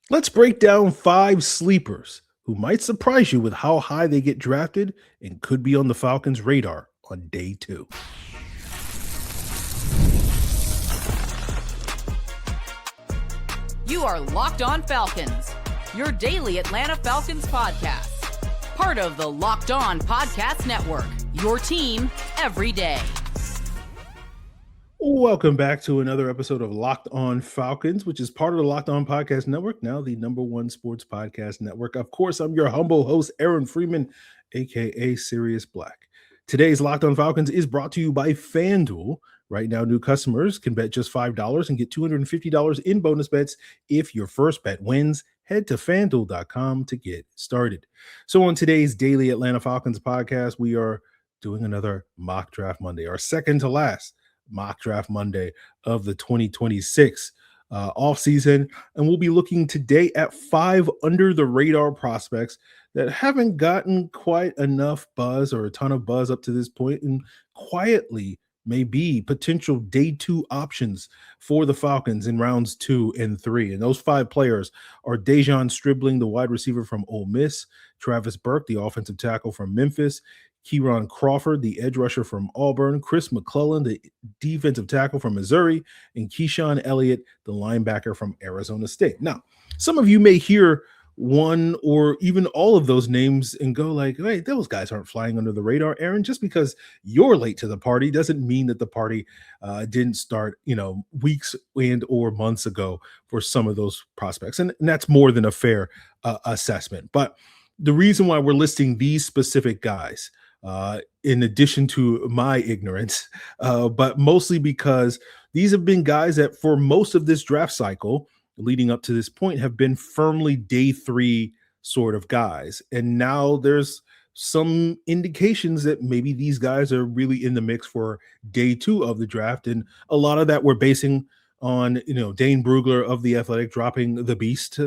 Let's break down 5 sleepers who might surprise you with how high they get drafted and could be on the Falcons' radar on day 2. You are Locked On Falcons, your daily Atlanta Falcons podcast. Part of the Locked On Podcast Network, your team every day. Welcome back to another episode of Locked On Falcons, which is part of the Locked On Podcast Network, now the #1 sports podcast network. Of course, I'm your humble host, Aaron Freeman, aka Sirius Black. Today's Locked On Falcons is brought to you by FanDuel. Right now, new customers can bet just $5 and get $250 in bonus bets if your first bet wins. Head to FanDuel.com to get started. So on today's daily Atlanta Falcons podcast, we are doing another Mock Draft Monday, our second to last Mock Draft Monday of the 2026 offseason. And we'll be looking today at 5 under-the-radar prospects that haven't gotten quite enough buzz or a ton of buzz up to this point and quietly may be potential day 2 options for the Falcons in rounds 2 and 3. And those 5 players are Dejon Stribling, the wide receiver from Ole Miss, Travis Burke, the offensive tackle from Memphis, Keyron Crawford, the edge rusher from Auburn, McClellan, the defensive tackle from Missouri, and Keyshaun Elliot, the linebacker from Arizona State. Now, some of you may hear one or even all of those names and go like, hey, those guys aren't flying under the radar, Aaron. Just because you're late to the party doesn't mean that the party didn't start, weeks and or months ago for some of those prospects. And that's more than a fair assessment. But the reason why we're listing these specific guys, in addition to my ignorance, but mostly because these have been guys that for most of this draft cycle leading up to this point have been firmly day 3 sort of guys. And now there's some indications that maybe these guys are really in the mix for day 2 of the draft. And a lot of that we're basing on, Dane Brugler of The Athletic dropping the beast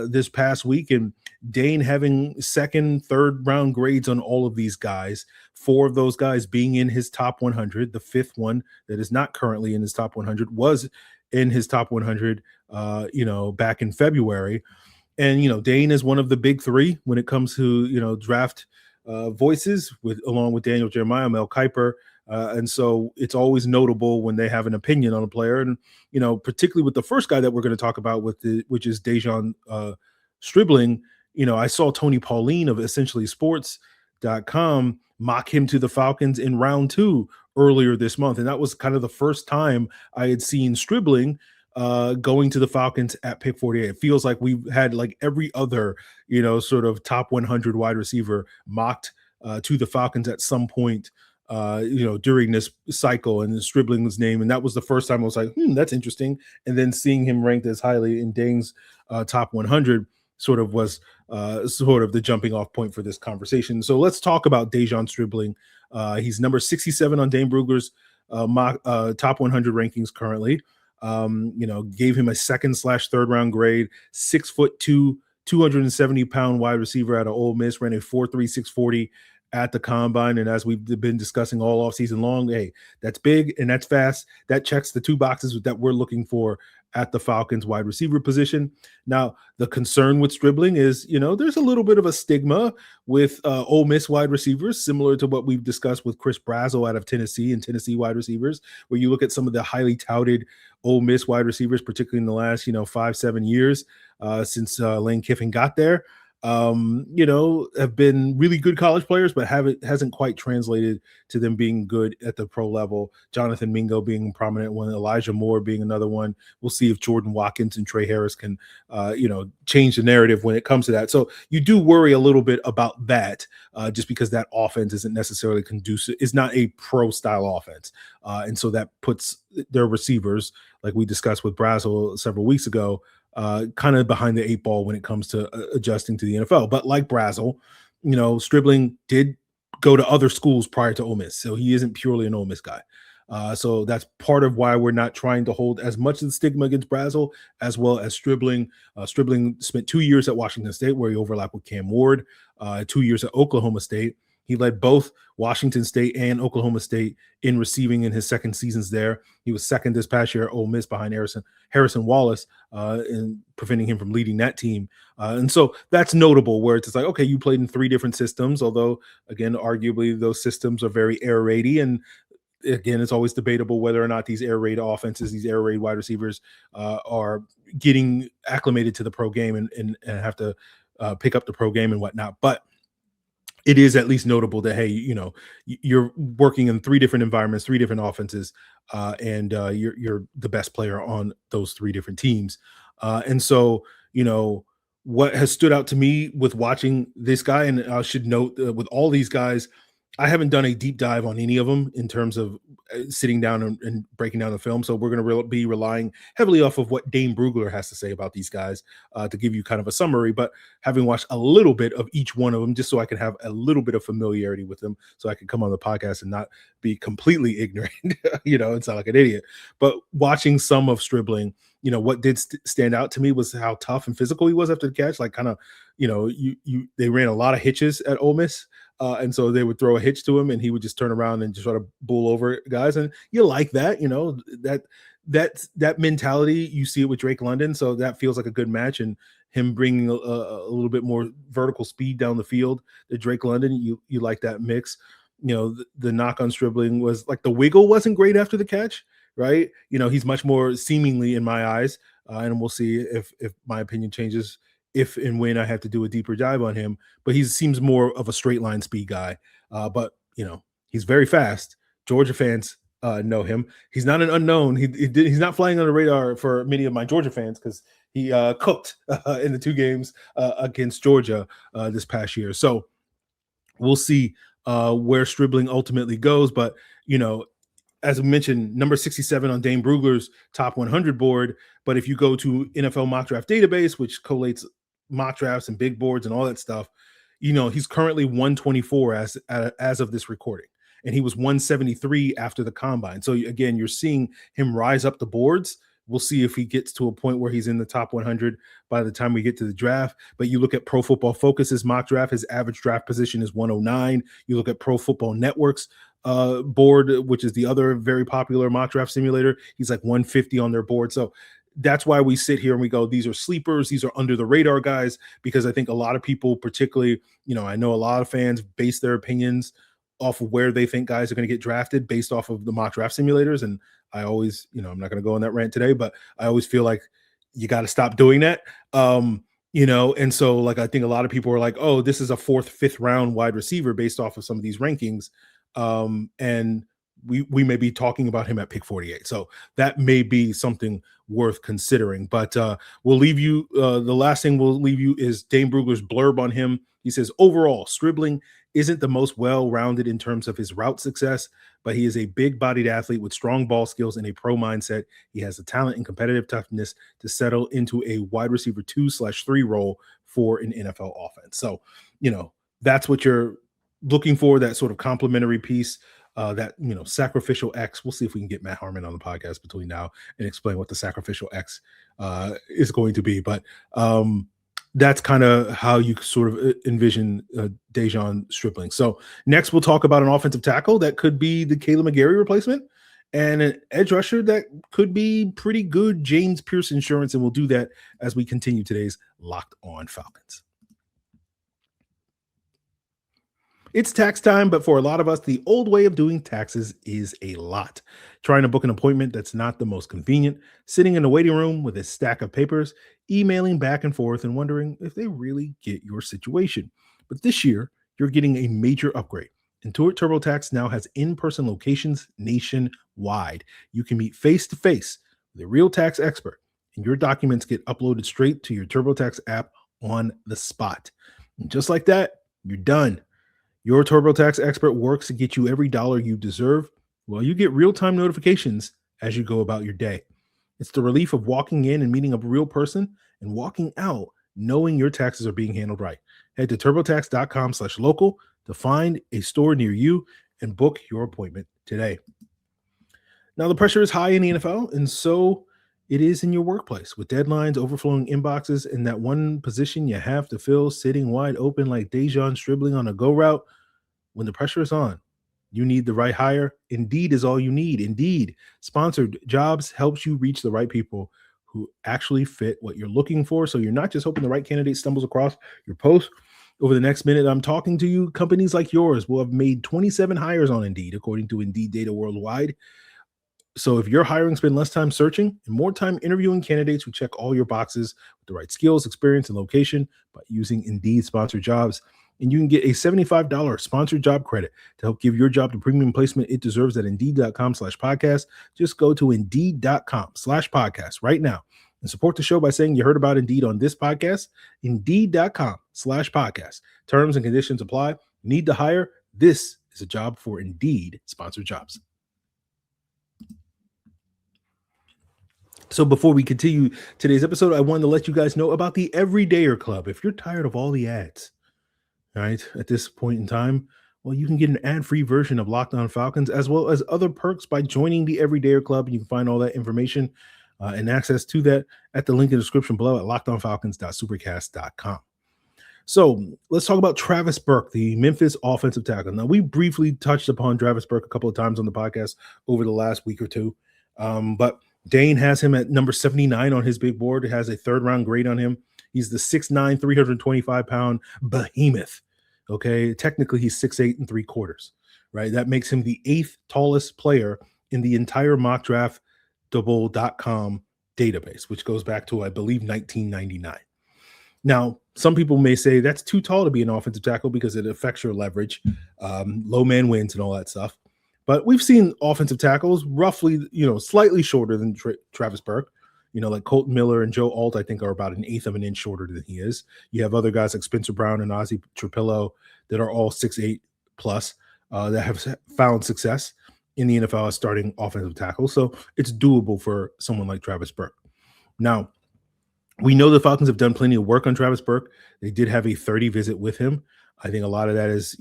this past week, and Dane having second, third round grades on all of these guys, 4 of those guys being in his top 100. The 5th one that is not currently in his top 100 was in his top 100, back in February. And, Dane is one of the big 3 when it comes to, draft voices along with Daniel Jeremiah, Mel Kiper. And so it's always notable when they have an opinion on a player. And, particularly with the first guy that we're going to talk about which is Dejon Stribling, I saw Tony Pauline of essentiallysports.com mock him to the Falcons in round 2 earlier this month. And that was kind of the first time I had seen Stribling going to the Falcons at pick 48. It feels like we've had like every other, sort of top 100 wide receiver mocked to the Falcons at some point, during this cycle, and Stribling's name. And that was the first time I was like, that's interesting. And then seeing him ranked as highly in Dane's top 100 sort of was sort of the jumping off point for this conversation. So let's talk about Dejon Stribling. He's number 67 on Dane Brugler's top 100 rankings currently. Gave him a 2nd/3rd round grade, 6'2", 270-pound wide receiver out of Ole Miss, ran a 4.3 640 at the combine. And as we've been discussing all offseason long, hey, that's big and that's fast. That checks the 2 boxes that we're looking for at the Falcons wide receiver position. Now, the concern with Stribling is, there's a little bit of a stigma with Ole Miss wide receivers, similar to what we've discussed with Chris Brazzell out of Tennessee and Tennessee wide receivers, where you look at some of the highly touted Ole Miss wide receivers, particularly in the last, 5-7 years since Lane Kiffin got there. Have been really good college players, but hasn't quite translated to them being good at the pro level. Jonathan Mingo being a prominent one, Elijah Moore being another one. We'll see if Jordan Watkins and Trey Harris can, change the narrative when it comes to that. So you do worry a little bit about that, just because that offense isn't necessarily conducive. It's not a pro style offense. And so that puts their receivers, like we discussed with Brazzell several weeks ago, kind of behind the 8 ball when it comes to adjusting to the NFL. But like Brazzell, Stribling did go to other schools prior to Ole Miss, so he isn't purely an Ole Miss guy. So that's part of why we're not trying to hold as much of the stigma against Brazzell as well as Stribling. Stribling spent 2 years at Washington State, where he overlapped with Cam Ward, 2 years at Oklahoma State. He led both Washington State and Oklahoma State in receiving in his second seasons there. He was second this past year at Ole Miss behind Harrison Wallace, and preventing him from leading that team. And so that's notable, where it's like, okay, you played in 3 different systems, although, again, arguably those systems are very air raidy. And again, it's always debatable whether or not these air raid offenses, these air raid wide receivers are getting acclimated to the pro game and have to pick up the pro game and whatnot. But it is at least notable that, hey, you're working in 3 different environments, 3 different offenses, and you're the best player on those 3 different teams. And so, what has stood out to me with watching this guy, and I should note with all these guys, I haven't done a deep dive on any of them in terms of sitting down and breaking down the film. So we're going to be relying heavily off of what Dane Brugler has to say about these guys to give you kind of a summary, but having watched a little bit of each one of them, just so I can have a little bit of familiarity with them, so I can come on the podcast and not be completely ignorant, and sound like an idiot. But watching some of Stribling, what did stand out to me was how tough and physical he was after the catch. Like, kind of, they ran a lot of hitches at Ole Miss. And so they would throw a hitch to him and he would just turn around and just try to bull over guys. And you like that, that mentality. You see it with Drake London. So that feels like a good match, and him bringing a little bit more vertical speed down the field to Drake London. You like that mix. The knock on Stribling was like the wiggle wasn't great after the catch, right? He's much more seemingly, in my eyes, and we'll see if my opinion changes if and when I have to do a deeper dive on him, but he seems more of a straight line speed guy. But he's very fast. Georgia fans know him. He's not an unknown. He's not flying on the radar for many of my Georgia fans because he cooked in the 2 games against Georgia this past year. So we'll see where Stribling ultimately goes. But as we mentioned, number 67 on Dane Brugler's top 100 board. But if you go to NFL Mock Draft Database, which collates mock drafts and big boards and all that stuff, he's currently 124 as of this recording, and he was 173 after the combine. So again, you're seeing him rise up the boards. We'll see if he gets to a point where he's in the top 100 by the time we get to the draft. But you look at Pro Football Focus's mock draft, his average draft position is 109. You look at Pro Football Network's board, which is the other very popular mock draft simulator, he's like 150 on their board. So that's why we sit here and we go, these are sleepers, these are under the radar guys, because I think a lot of people, particularly, I know a lot of fans base their opinions off of where they think guys are going to get drafted based off of the mock draft simulators. And I always, I'm not going to go on that rant today, but I always feel like you got to stop doing that. And so, like, I think a lot of people are like, oh, this is a 4th, 5th round wide receiver based off of some of these rankings. And we may be talking about him at pick 48. So that may be something worth considering. But we'll leave you, the last thing we'll leave you is Dane Brugler's blurb on him. He says, overall, Stribling isn't the most well-rounded in terms of his route success, but he is a big-bodied athlete with strong ball skills and a pro mindset. He has the talent and competitive toughness to settle into a wide receiver 2/3 role for an NFL offense. So, that's what you're looking for, that sort of complementary piece. That sacrificial X. We'll see if we can get Matt Harmon on the podcast between now and explain what the sacrificial X is going to be. But that's kind of how you sort of envision Dejon Stribling. So next we'll talk about an offensive tackle that could be the Kaleb McGary replacement, and an edge rusher that could be pretty good James Pearce insurance. And we'll do that as we continue today's Locked On Falcons. It's tax time, but for a lot of us, the old way of doing taxes is a lot. Trying to book an appointment that's not the most convenient, sitting in the waiting room with a stack of papers, emailing back and forth and wondering if they really get your situation. But this year, you're getting a major upgrade. Intuit TurboTax now has in-person locations nationwide. You can meet face-to-face with a real tax expert, and your documents get uploaded straight to your TurboTax app on the spot. And just like that, you're done. Your TurboTax expert works to get you every dollar you deserve, while you get real-time notifications as you go about your day. It's the relief of walking in and meeting a real person and walking out knowing your taxes are being handled right. Head to turbotax.com/local to find a store near you and book your appointment today. Now, the pressure is high in the NFL, and so it is in your workplace, with deadlines, overflowing inboxes, and that one position you have to fill sitting wide open like Dejon Stribling on a go route. when the pressure is on, you need the right hire. Indeed is all you need. Indeed, sponsored jobs helps you reach the right people who actually fit what you're looking for. So you're not just hoping the right candidate stumbles across your post. Over the next minute I'm talking to you, companies like yours will have made 27 hires on Indeed, according to Indeed data worldwide. So if your hiring spend less time searching and more time interviewing candidates who check all your boxes with the right skills, experience, and location by using Indeed sponsored jobs, and you can get a $75 sponsored job credit to help give your job the premium placement it deserves at Indeed.com/podcast. Just go to Indeed.com/podcast right now and support the show by saying you heard about Indeed on this podcast. Indeed.com/podcast. Terms and conditions apply. Need to hire? This is a job for Indeed sponsored jobs. So before we continue today's episode, I wanted to let you guys know about the Everydayer Club. If you're tired of all the ads, right, at this point in time, well, you can get an ad-free version of Locked On Falcons as well as other perks by joining the Everydayer Club. And you can find all that information and access to that at the link in the description below at lockedonfalcons.supercast.com. So let's talk about Travis Burke, the Memphis offensive tackle. Now, we briefly touched upon Travis Burke a couple of times on the podcast over the last week or two, but Dane has him at number 79 on his big board. It has a third-round grade on him. He's the 6'9", 325-pound behemoth. Okay, technically he's 6'8" and 3/4, right? That makes him the 8th tallest player in the entire mockdraftable.com database, which goes back to, I believe, 1999. Now, some people may say that's too tall to be an offensive tackle because it affects your leverage, low man wins and all that stuff. But we've seen offensive tackles roughly, slightly shorter than Travis Burke. Like Colton Miller and Joe Alt, I think, are about 1/8 of an inch shorter than he is. You have other guys like Spencer Brown and Ozzie Trapillo that are all 6'8" plus that have found success in the NFL as starting offensive tackle. So it's doable for someone like Travis Burke. Now, we know the Falcons have done plenty of work on Travis Burke. They did have a 30 visit with him. I think a lot of that is,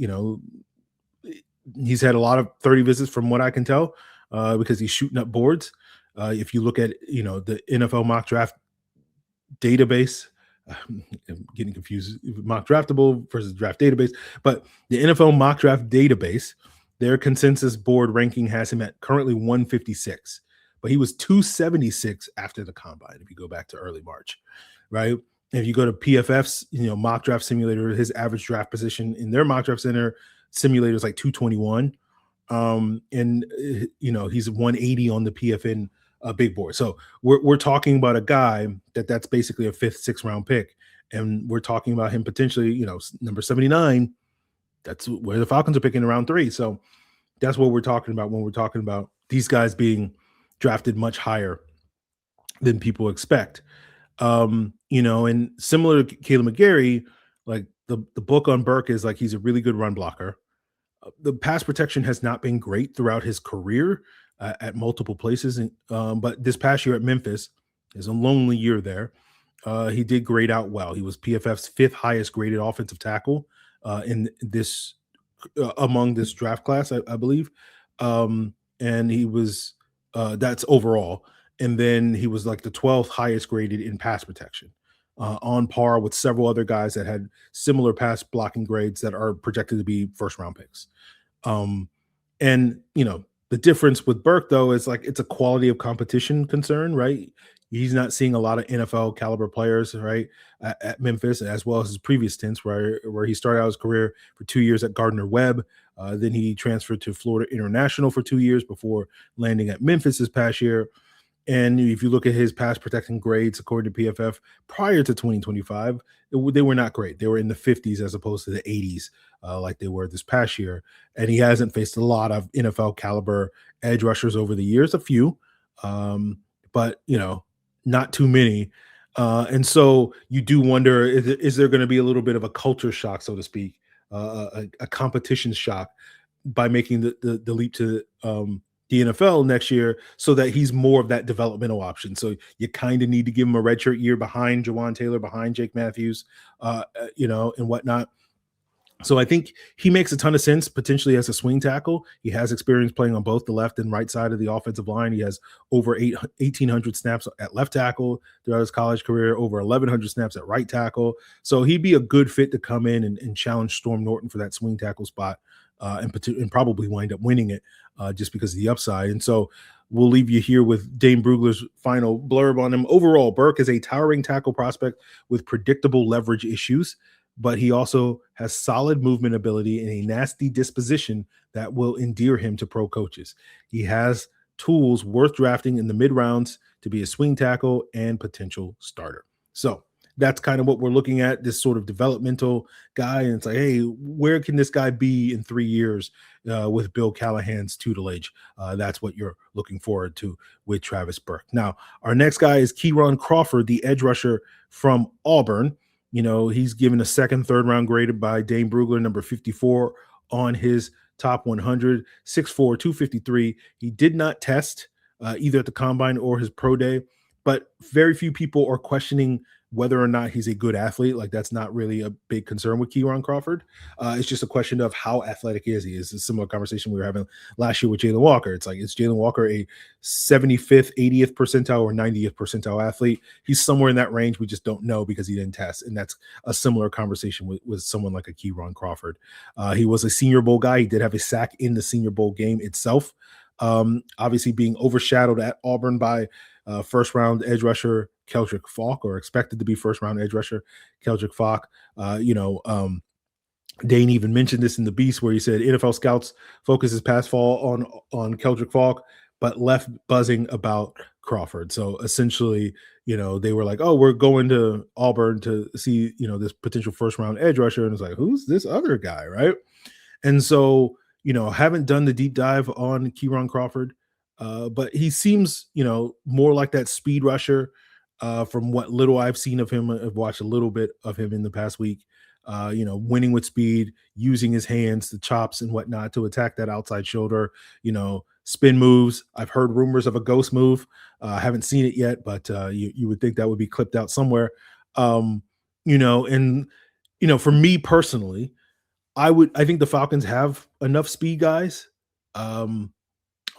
he's had a lot of 30 visits from what I can tell because he's shooting up boards. If you look at, the NFL mock draft database, I'm getting confused, mock draftable versus draft database, but the NFL mock draft database, their consensus board ranking has him at currently 156, but he was 276 after the combine. If you go back to early March, right? If you go to PFF's, mock draft simulator, his average draft position in their mock draft center simulator is like 221. And he's 180 on the PFN big board. So we're talking about a guy that's basically a 5th, 6th round pick. And we're talking about him potentially, number 79. That's where the Falcons are picking in round 3. So that's what we're talking about when we're talking about these guys being drafted much higher than people expect. And similar to Kaleb McGary, like the book on Burke is like, he's a really good run blocker. The pass protection has not been great throughout his career at multiple places. But this past year at Memphis is a lonely year there. He did grade out well. He was PFF's 5th highest graded offensive tackle in this among this draft class, I believe. And he was that's overall. And then he was like the 12th highest graded in pass protection, on par with several other guys that had similar pass blocking grades that are projected to be 1st round picks. And the difference with Burke, though, is like it's a quality of competition concern, right? He's not seeing a lot of NFL caliber players, right, at Memphis, as well as his previous stints where he started out his career for 2 years at Gardner-Webb. Then he transferred to Florida International for 2 years before landing at Memphis this past year. And if you look at his pass protecting grades, according to PFF, prior to 2025, they were not great. They were in the 50s as opposed to the 80s, like they were this past year. And he hasn't faced a lot of NFL caliber edge rushers over the years, a few, but, not too many. And so you do wonder, is there going to be a little bit of a culture shock, so to speak, a competition shock by making the leap to the NFL next year, so that he's more of that developmental option. So you kind of need to give him a redshirt year behind Jawan Taylor, behind Jake Matthews, and whatnot. So I think he makes a ton of sense potentially as a swing tackle. He has experience playing on both the left and right side of the offensive line. He has over 1,800 snaps at left tackle throughout his college career, over 1,100 snaps at right tackle. So he'd be a good fit to come in and challenge Storm Norton for that swing tackle spot and probably wind up winning it just because of the upside. And so we'll leave you here with Dane Brugler's final blurb on him. Overall, Burke is a towering tackle prospect with predictable leverage issues, but he also has solid movement ability and a nasty disposition that will endear him to pro coaches. He has tools worth drafting in the mid rounds to be a swing tackle and potential starter. So that's kind of what we're looking at, this sort of developmental guy. And it's like, hey, where can this guy be in 3 years with Bill Callahan's tutelage? That's what you're looking forward to with Travis Burke. Now, our next guy is Keyron Crawford, the edge rusher from Auburn. You know, he's given a second, third round graded by Dane Brugler, number 54 on his top 100, 6'4", 253. He did not test either at the combine or his pro day, but very few people are questioning whether or not he's a good athlete. Like, that's not really a big concern with Keyron Crawford. It's just a question of how athletic is he. It's a similar conversation we were having last year with Jalen Walker. It's like, is Jalen Walker a 75th, 80th percentile or 90th percentile athlete? He's somewhere in that range. We just don't know because he didn't test. And that's a similar conversation with someone like a Keyron Crawford. He was a Senior Bowl guy. He did have a sack in the Senior Bowl game itself. Obviously being overshadowed at Auburn by first round edge rusher Keldrick Falk, or expected to be first round edge rusher Keldrick Falk. Dane even mentioned this in the Beast, where he said NFL scouts focus his pass fall on Keldrick Falk, but left buzzing about Crawford. So essentially, you know, they were like, oh, we're going to Auburn to see, you know, this potential first round edge rusher. And it's like, who's this other guy, right? And so, you know, haven't done the deep dive on Keyron Crawford, but he seems, you know, more like that speed rusher. From what little I've seen of him, I've watched a little bit of him in the past week, you know, winning with speed, using his hands, the chops and whatnot to attack that outside shoulder, you know, spin moves. I've heard rumors of a ghost move. I haven't seen it yet, but you would think that would be clipped out somewhere. You know, and, you know, for me personally, I think the Falcons have enough speed guys.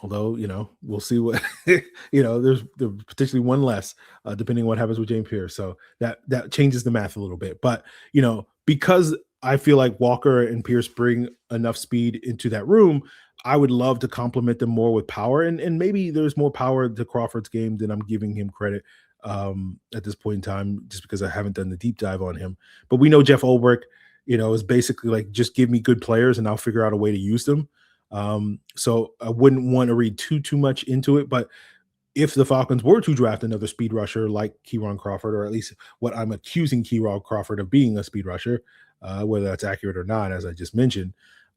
Although, you know, we'll see what, you know, there's potentially one less, depending on what happens with James Pearce. So that changes the math a little bit. But, you know, because I feel like Walker and Pearce bring enough speed into that room, I would love to complement them more with power. And maybe there's more power to Crawford's game than I'm giving him credit at this point in time, just because I haven't done the deep dive on him. But we know Jeff Ulbrich, you know, is basically like, just give me good players and I'll figure out a way to use them. So I wouldn't want to read too much into it, but if the Falcons were to draft another speed rusher like Keyron Crawford, or at least what I'm accusing Keyron Crawford of being, a speed rusher, whether that's accurate or not, as I just mentioned,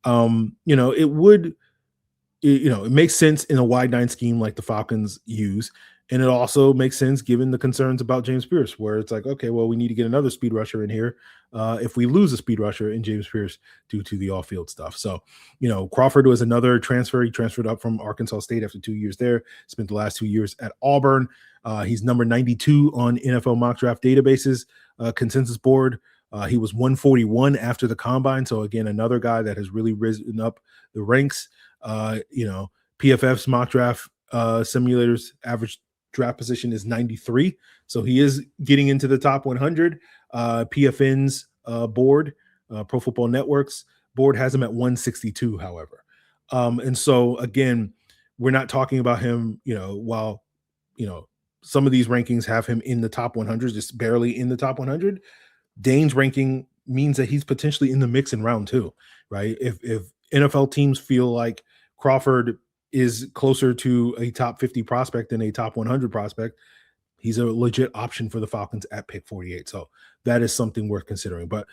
you know, it makes sense in a wide nine scheme like the Falcons use. And it also makes sense given the concerns about James Pearce, where it's like, okay, well, we need to get another speed rusher in here if we lose a speed rusher in James Pearce due to the off-field stuff. So, you know, Crawford was another transfer. He transferred up from Arkansas State after 2 years there, spent the last 2 years at Auburn. He's number 92 on NFL mock draft databases consensus board. He was 141 after the combine. So, again, another guy that has really risen up the ranks. You know, PFF's mock draft simulators average draft position is 93. So he is getting into the top 100. PFN's board, Pro Football Network's board, has him at 162, however. And so, again, we're not talking about him, you know, while, you know, some of these rankings have him in the top 100, just barely in the top 100. Dane's ranking means that he's potentially in the mix in round 2, right? If NFL teams feel like Crawford is closer to a top 50 prospect than a top 100 prospect, he's a legit option for the Falcons at pick 48. So that is something worth considering. But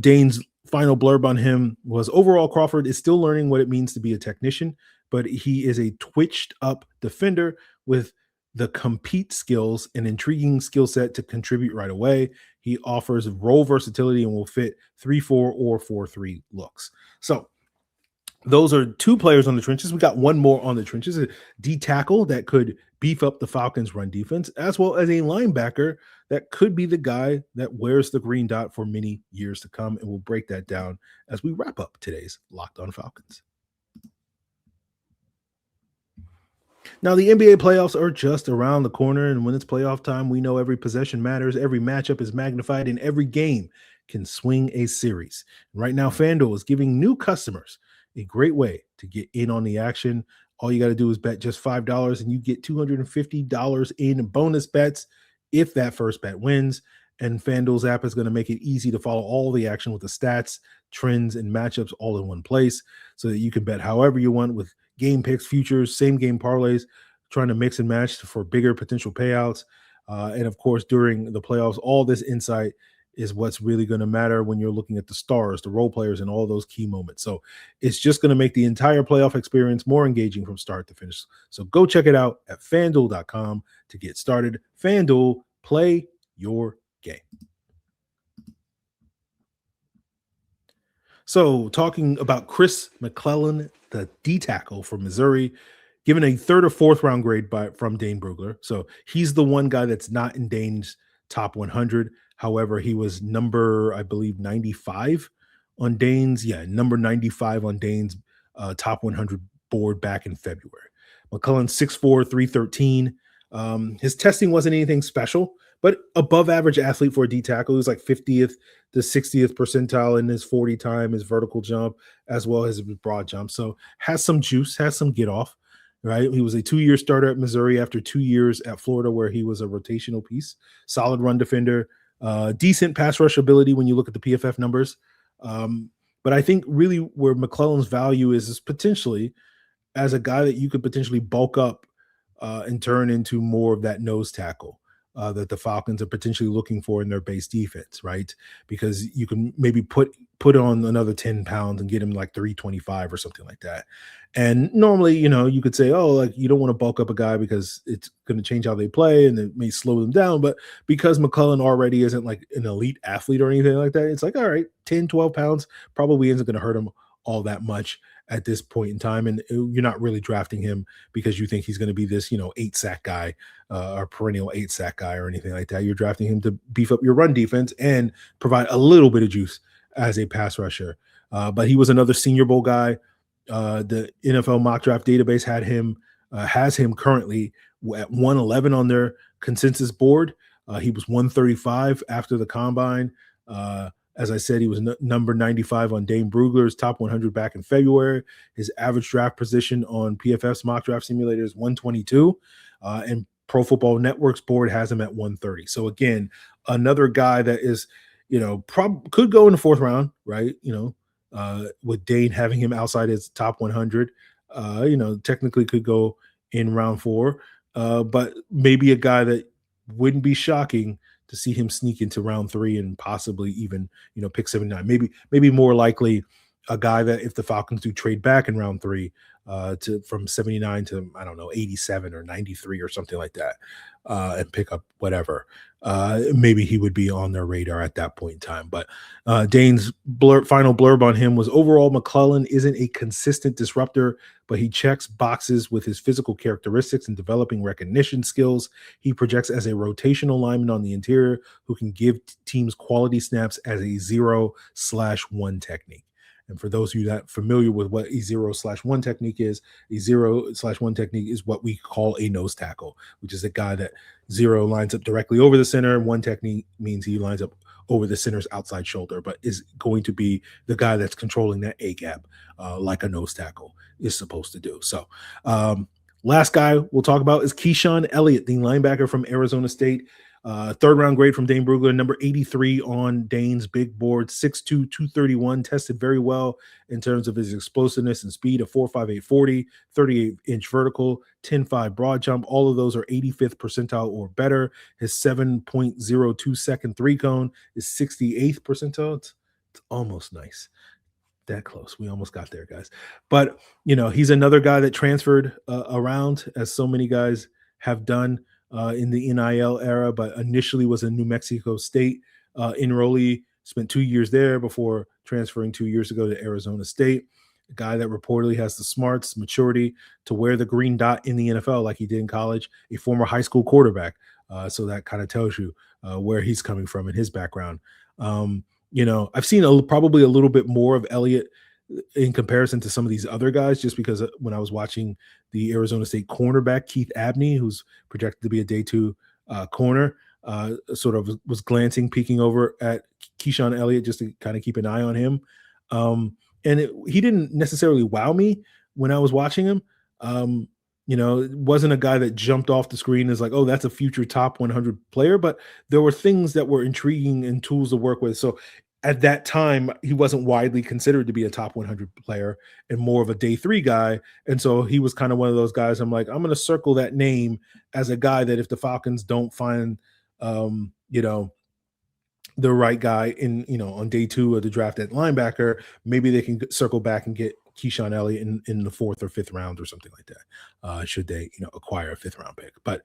Dane's final blurb on him was, overall, Crawford is still learning what it means to be a technician, but he is a twitched up defender with the compete skills and intriguing skill set to contribute right away. He offers role versatility and will fit 3-4 or 4-3 looks. So those are 2 players on the trenches. We got one more on the trenches, a D tackle that could beef up the Falcons' run defense, as well as a linebacker that could be the guy that wears the green dot for many years to come. And we'll break that down as we wrap up today's Locked On Falcons. Now, the NBA playoffs are just around the corner, and when it's playoff time, we know every possession matters, every matchup is magnified, and every game can swing a series. Right now, FanDuel is giving new customers a great way to get in on the action. All you got to do is bet just $5 and you get $250 in bonus bets if that first bet wins. And FanDuel's app is going to make it easy to follow all the action with the stats, trends, and matchups all in one place so that you can bet however you want with game picks, futures, same game parlays, trying to mix and match for bigger potential payouts. And of course, during the playoffs, all this insight is what's really going to matter when you're looking at the stars, the role players, and all those key moments. So it's just going to make the entire playoff experience more engaging from start to finish. So go check it out at FanDuel.com to get started. FanDuel, play your game. So talking about Chris McClellan, the D tackle from Missouri, given a third or fourth round grade from Dane Brugler. So he's the one guy that's not in Dane's top 100. However, he was number, I believe, 95 on Dane's. Yeah, number 95 on Dane's top 100 board back in February. McClellan 6'4", 313. His testing wasn't anything special, but above average athlete for a D tackle. He was like 50th to 60th percentile in his 40 time, his vertical jump, as well as his broad jump. So has some juice, has some get off. Right. He was a 2-year starter at Missouri after 2 years at Florida, where he was a rotational piece, solid run defender, decent pass rush ability when you look at the PFF numbers. But I think really where McClellan's value is potentially as a guy that you could potentially bulk up and turn into more of that nose tackle that the Falcons are potentially looking for in their base defense, right? Because you can maybe put on another 10 pounds and get him like 325 or something like that. And normally, you could say, oh, like you don't want to bulk up a guy because it's going to change how they play and it may slow them down. But because McClellan already isn't like an elite athlete or anything like that, it's like, all right, 10, 12 pounds probably isn't going to hurt him all that much at this point in time. And you're not really drafting him because you think he's going to be this, 8-sack guy or perennial 8-sack guy or anything like that. You're drafting him to beef up your run defense and provide a little bit of juice as a pass rusher. But he was another Senior Bowl guy. The NFL mock draft database has him currently at 111 on their consensus board. He was 135 after the combine. As I said, he was number 95 on Dane Brugler's top 100 back in February. His average draft position on PFF's mock draft simulator is 122, and Pro Football Network's board has him at 130. So again, another guy that is, could go in the fourth round, right? With Dane having him outside his top 100, technically could go in round 4, but maybe a guy that wouldn't be shocking to see him sneak into round 3 and possibly even, pick 79. Maybe more likely a guy that if the Falcons do trade back in round 3 from 79 to, 87 or 93 or something like that, and pick up whatever, maybe he would be on their radar at that point in time. But Dane's final blurb on him was, overall, McClellan isn't a consistent disruptor, but he checks boxes with his physical characteristics and developing recognition skills. He projects as a rotational lineman on the interior who can give teams quality snaps as a 0/1 technique. And for those of you that familiar with what a 0/1 technique is, a 0/1 technique is what we call a nose tackle, which is a guy that 0 lines up directly over the center. 1 technique means he lines up over the center's outside shoulder, but is going to be the guy that's controlling that A gap, like a nose tackle is supposed to do. So last guy we'll talk about is Keyshaun Elliott, the linebacker from Arizona State. Third round grade from Dane Brugler, number 83 on Dane's big board, 6'2", 231, tested very well in terms of his explosiveness and speed, a 4.58 40, 38-inch vertical, 10.5 broad jump. All of those are 85th percentile or better. His 7.02 second 3-cone is 68th percentile. It's almost nice. That close. We almost got there, guys. But, he's another guy that transferred around, as so many guys have done in the NIL era, but initially was a New Mexico State enrollee, spent 2 years there before transferring 2 years ago to Arizona State. A guy that reportedly has the smarts, maturity to wear the green dot in the NFL like he did in college, a former high school quarterback. So that kind of tells you where he's coming from in his background. I've seen probably a little bit more of Elliott in comparison to some of these other guys, just because when I was watching the Arizona State cornerback, Keith Abney, who's projected to be a day 2 corner, sort of was peeking over at Keyshaun Elliott just to kind of keep an eye on him. and he didn't necessarily wow me when I was watching him. It wasn't a guy that jumped off the screen as like, oh, that's a future top 100 player, but there were things that were intriguing and tools to work with. So at that time, he wasn't widely considered to be a top 100 player and more of a day 3 guy. And so he was kind of one of those guys. I'm like, I'm going to circle that name as a guy that if the Falcons don't find, the right guy on day 2 of the draft at linebacker, maybe they can circle back and get Keyshaun Elliott in the 4th or 5th round or something like that. Should they, acquire a 5th round pick. But,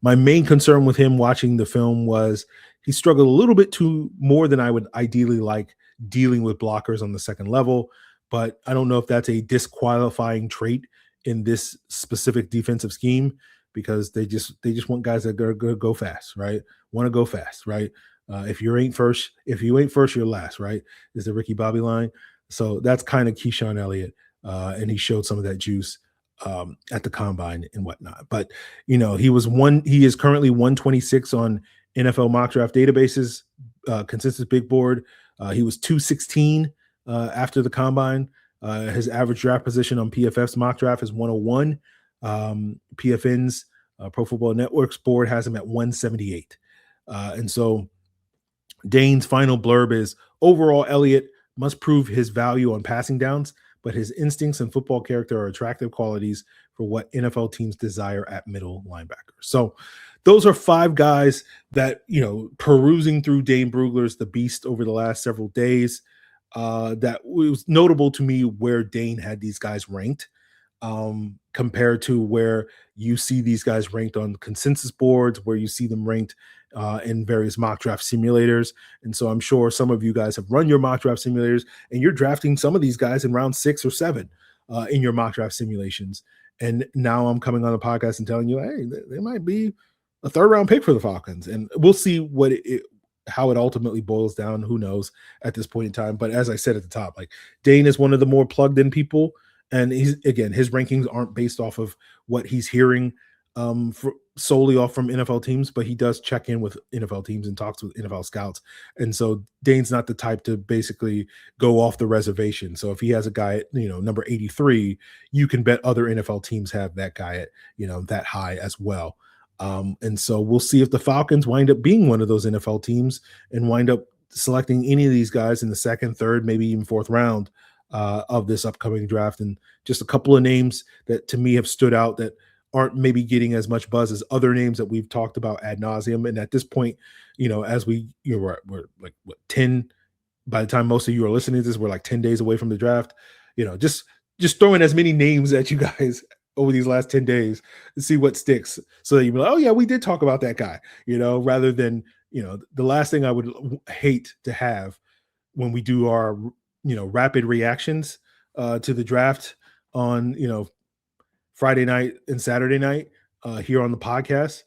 my main concern with him watching the film was he struggled a little bit too more than I would ideally like dealing with blockers on the second level. But I don't know if that's a disqualifying trait in this specific defensive scheme, because they just want guys that are going to go fast, right? Want to go fast, right? If you ain't first, you're last, right? Is the Ricky Bobby line. So that's kind of Keyshaun Elliott. And he showed some of that juice at the combine and whatnot. But, he is currently 126 on NFL mock draft databases, consensus big board. He was 216 after the combine. His average draft position on PFF's mock draft is 101. PFN's Pro Football Network's board has him at 178. And so Dane's final blurb is, overall, Elliott must prove his value on passing downs, but his instincts and football character are attractive qualities for what NFL teams desire at middle linebacker. So those are 5 guys that, perusing through Dane Brugler's The Beast over the last several days, that was notable to me where Dane had these guys ranked compared to where you see these guys ranked on consensus boards, where you see them ranked in various mock draft simulators. And so I'm sure some of you guys have run your mock draft simulators and you're drafting some of these guys in round 6 or 7 in your mock draft simulations. And now I'm coming on the podcast and telling you, hey, they might be a 3rd round pick for the Falcons. And we'll see how it ultimately boils down. Who knows at this point in time. But as I said at the top, like, Dane is one of the more plugged in people. And his rankings aren't based off of what he's hearing solely off from NFL teams, but he does check in with NFL teams and talks with NFL scouts. And so Dane's not the type to basically go off the reservation. So if he has a guy at, number 83, you can bet other NFL teams have that guy at, that high as well. And so we'll see if the Falcons wind up being one of those NFL teams and wind up selecting any of these guys in the 2nd, 3rd, maybe even 4th round of this upcoming draft. And just a couple of names that to me have stood out that aren't maybe getting as much buzz as other names that we've talked about ad nauseum. And at this point, as we're like 10, by the time most of you are listening to this, we're like 10 days away from the draft, just throwing as many names at you guys over these last 10 days to see what sticks, so that you be like, oh yeah, we did talk about that guy, rather than, the last thing I would hate to have when we do our, rapid reactions to the draft on, Friday night and Saturday night here on the podcast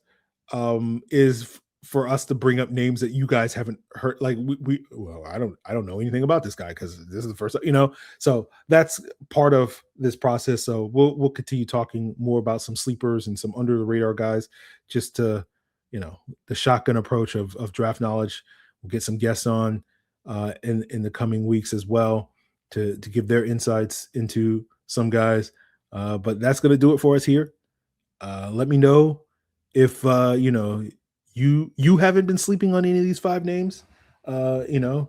is for us to bring up names that you guys haven't heard. Like I don't know anything about this guy because this is the first, so that's part of this process. So we'll continue talking more about some sleepers and some under the radar guys, just to, the shotgun approach of draft knowledge. We'll get some guests on in the coming weeks as well to give their insights into some guys. But that's going to do it for us here. Let me know if, you haven't been sleeping on any of these 5 names. Do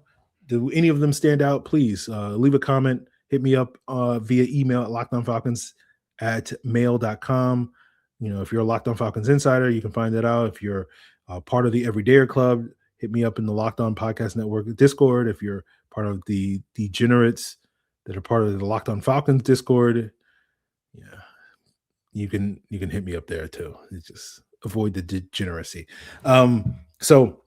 any of them stand out? Please leave a comment. Hit me up via email at lockedonfalcons@mail.com. If you're a Locked On Falcons insider, you can find that out. If you're part of the Everydayer Club, hit me up in the Locked On Podcast Network Discord. If you're part of the degenerates that are part of the Locked On Falcons Discord, yeah, you can hit me up there too. It's just avoid the degeneracy. So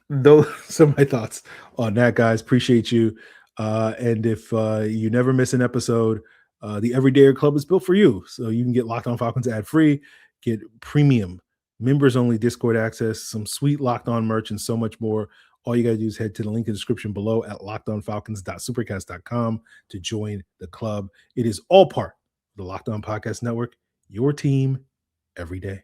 those are my thoughts on that, guys. Appreciate you. And if you never miss an episode, the Everydayer Club is built for you. So you can get Locked On Falcons ad free, get premium members only Discord access, some sweet Locked On merch, and so much more. All you got to do is head to the link in the description below at lockedonfalcons.supercast.com to join the club. It is all part of the Locked On Podcast Network, your team every day.